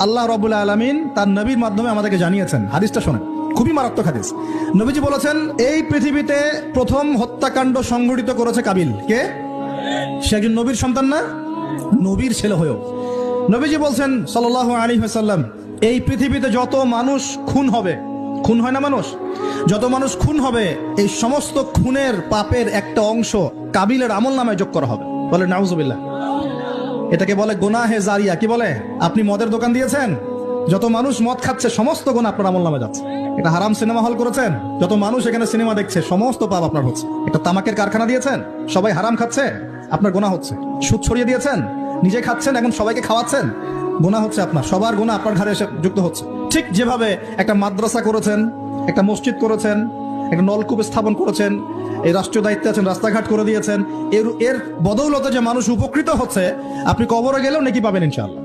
আল্লাহ রাব্বুল আলামিন তার নবীর মাধ্যমে আমাদেরকে জানিয়েছেন। হাদিসটা শোনেন, খুবই মারাত্মক হাদিস। নবীজি বলেছেন, এই পৃথিবীতে প্রথম হত্যাকাণ্ড সংঘটিত করেছে কাবিল। কে? সে একজন নবীর সন্তান না? নবীর ছেলে হয়েও নবীজি বলছেন সাল্লাল্লাহু আলাইহি ওয়াসাল্লাম, এই পৃথিবীতে যত মানুষ খুন হবে, খুন হয় না মানুষ, যত মানুষ খুন হবে, এই সমস্ত খুনের পাপের একটা অংশ কাবিলের আমল নামায় যোগ করা হবে। বলে নাউজুবিল্লাহ। এটাকে বলে গুনাহে জারিয়া। কি বলে? আপনি মদের দোকান দিয়েছেন, যত মানুষ মদ খাচ্ছে সমস্ত গুনাহ আপনার আমল নামে যাচ্ছে। এটা হারাম সিনেমা হল করেছেন, যত মানুষ এখানে সিনেমা দেখছে সমস্ত পাপ আপনার হচ্ছে। এটা তামাকের কারখানা দিয়েছেন, সবাই হারাম খাচ্ছে, আপনার গুনাহ হচ্ছে। সুদ ছড়িয়ে দিয়েছেন, নিজে খাচ্ছেন, এখন সবাইকে খাওয়াচ্ছেন, গুনাহ হচ্ছে আপনার। সবার গুনাহ আপনার ঘরে এসে যুক্ত হচ্ছে। ঠিক যেভাবে একটা মাদ্রাসা করেছেন, একটা মসজিদ করেছেন, একটা নলকূপ স্থাপন করেছেন, এই রাষ্ট্রীয় দায়িত্বে আছেন, রাস্তাঘাট করে দিয়েছেন, এর বদৌলতে যে মানুষ উপকৃত হচ্ছে, আপনি কবরে গেলেও নেকি পাবেন ইনশাআল্লাহ।